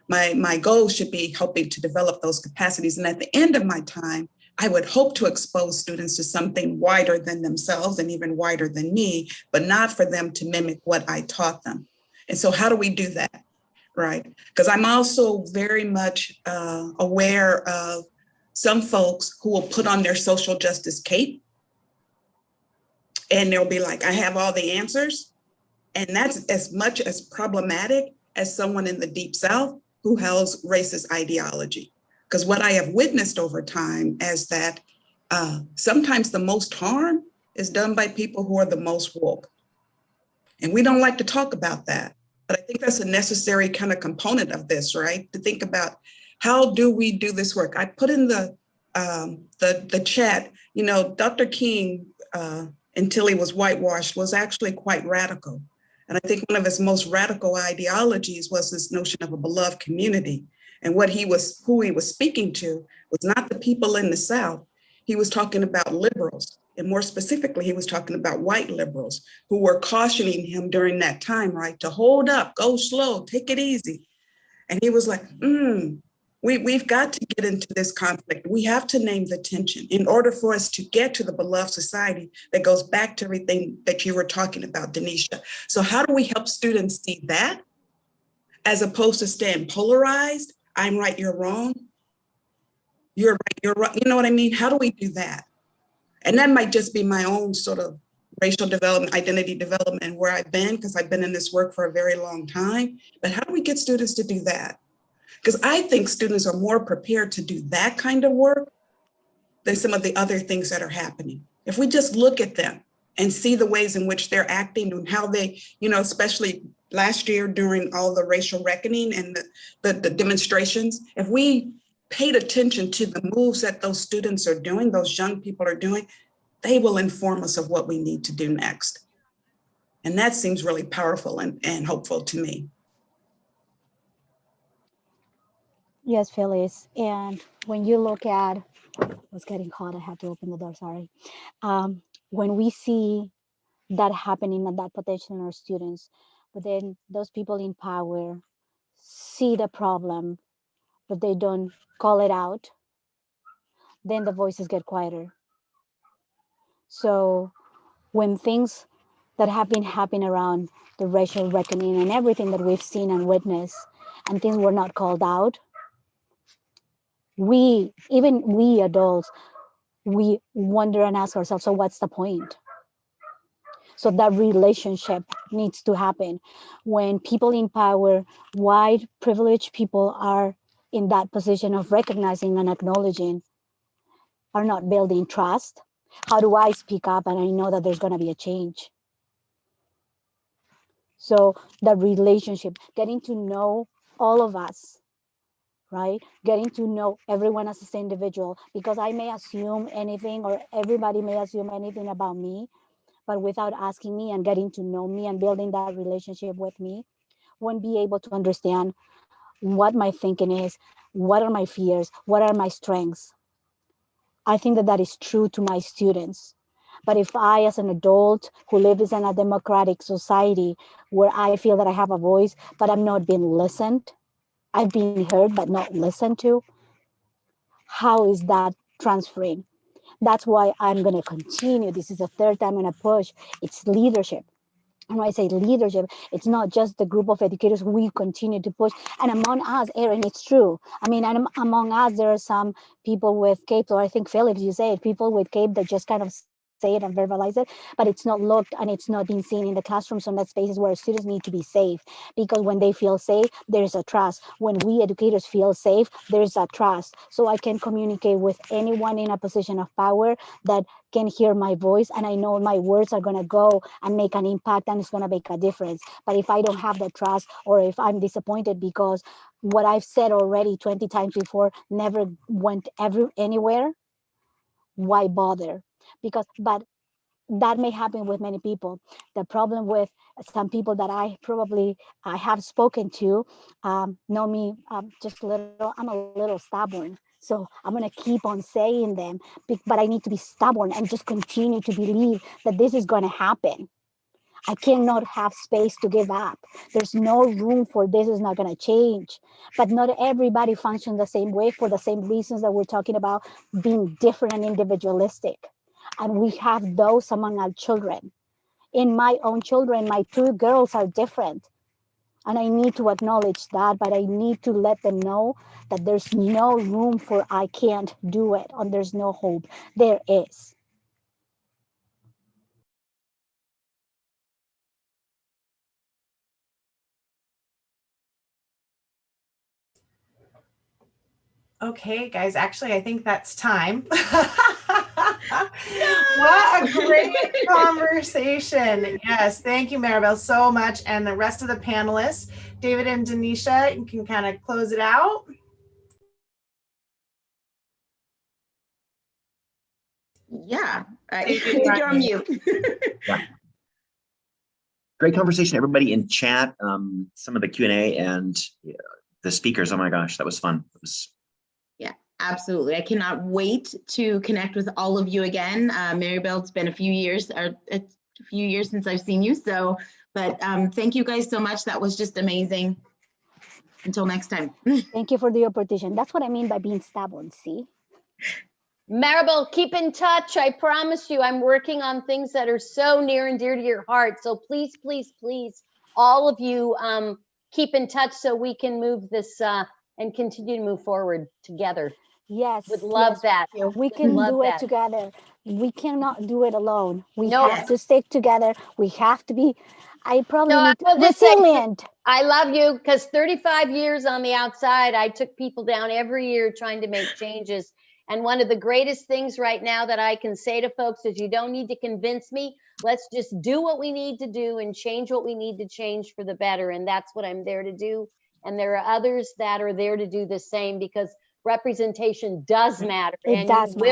My goal should be helping to develop those capacities. And at the end of my time, I would hope to expose students to something wider than themselves and even wider than me, but not for them to mimic what I taught them. And so how do we do that, right? Because I'm also very much aware of some folks who will put on their social justice cape and they'll be like, I have all the answers. And that's as much as problematic as someone in the Deep South who has racist ideology. Because what I have witnessed over time is that sometimes the most harm is done by people who are the most woke. And we don't like to talk about that. But I think that's a necessary kind of component of this, right? To think about how do we do this work? I put in the chat, you know, Dr. King, until he was whitewashed, was actually quite radical. And I think one of his most radical ideologies was this notion of a beloved community. And who he was speaking to was not the people in the South. He was talking about liberals. And more specifically, he was talking about white liberals who were cautioning him during that time, right? To hold up, go slow, take it easy. And he was like, we've got to get into this conflict. We have to name the tension in order for us to get to the beloved society that goes back to everything that you were talking about, Denisha. So how do we help students see that as opposed to staying polarized? I'm right, you're wrong. You're right, you're right. You know what I mean? How do we do that? And that might just be my own sort of racial development, identity development, where I've been, because I've been in this work for a very long time. But how do we get students to do that? Because I think students are more prepared to do that kind of work than some of the other things that are happening. If we just look at them and see the ways in which they're acting and how they, you know, especially last year during all the racial reckoning and the demonstrations, if we paid attention to the moves that those students are doing, those young people are doing, they will inform us of what we need to do next. And that seems really powerful and hopeful to me. Yes, Phyllis. And when you look at, it's getting hot, I have to open the door, sorry. When we see that happening and that potential in our students, but then those people in power see the problem, but they don't call it out, then the voices get quieter. So when things that have been happening around the racial reckoning and everything that we've seen and witnessed, and things were not called out, we adults, we wonder and ask ourselves, so what's the point? So that relationship needs to happen. When people in power, white privileged people are in that position of recognizing and acknowledging, are not building trust. How do I speak up and I know that there's going to be a change? So the relationship, getting to know all of us right? Getting to know everyone as an individual, because I may assume anything or everybody may assume anything about me, but without asking me and getting to know me and building that relationship with me, won't be able to understand what my thinking is, what are my fears, what are my strengths. I think that that is true to my students. But if I, as an adult who lives in a democratic society where I feel that I have a voice, but I'm not being listened, I've been heard but not listened to, how is that transferring? That's why I'm going to continue. This is the third time I'm going to push. It's leadership. And when I say leadership, it's not just the group of educators we continue to push. And among us, Erin, it's true. I mean, and among us, there are some people with CAPE, or I think, Phillips, you say it, people with CAPE that just kind of say it and verbalize it, but it's not looked and it's not being seen in the classrooms and that spaces where students need to be safe. Because when they feel safe, there's a trust. When we educators feel safe, there's a trust. So I can communicate with anyone in a position of power that can hear my voice, and I know my words are going to go and make an impact and it's going to make a difference. But if I don't have the trust, or if I'm disappointed because what I've said already 20 times before never went anywhere, why bother? But that may happen with many people. The problem with some people that I have spoken to know me just a little. I'm a little stubborn, so I'm gonna keep on saying them. But I need to be stubborn and just continue to believe that this is gonna happen. I cannot have space to give up. There's no room for this is not going to change. But not everybody functions the same way for the same reasons that we're talking about, being different and individualistic. And we have those among our children. In my own children, my two girls are different. And I need to acknowledge that, but I need to let them know that there's no room for I can't do it and there's no hope. There is. Okay, guys, actually, I think that's time. What a great conversation. Yes, thank you, Maribel, so much. And the rest of the panelists, David and Denisha, you can kind of close it out. Yeah, David, you're on mute. Yeah. Great conversation, everybody in chat, some of the Q&A and the speakers. Oh my gosh, that was fun. It was... Yeah, absolutely. I cannot wait to connect with all of you again. Maribel, it's been a few years since I've seen you. So, but thank you guys so much. That was just amazing. Until next time. Thank you for the opportunity. That's what I mean by being stubborn, see? Maribel, keep in touch. I promise you, I'm working on things that are so near and dear to your heart. So please, please, please, all of you keep in touch so we can move this and continue to move forward together. Yes. Would love that. We can do it together. We cannot do it alone. We have to stick together. We have to be, I probably need to, resilient. I love you because 35 years on the outside, I took people down every year trying to make changes. And one of the greatest things right now that I can say to folks is you don't need to convince me. Let's just do what we need to do and change what we need to change for the better. And that's what I'm there to do. And there are others that are there to do the same because representation does matter. It does matter.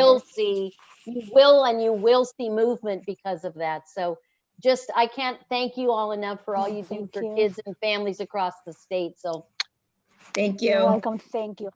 You will see movement because of that. So just, I can't thank you all enough for all you do for kids and families across the state. So thank you. You're welcome. Thank you.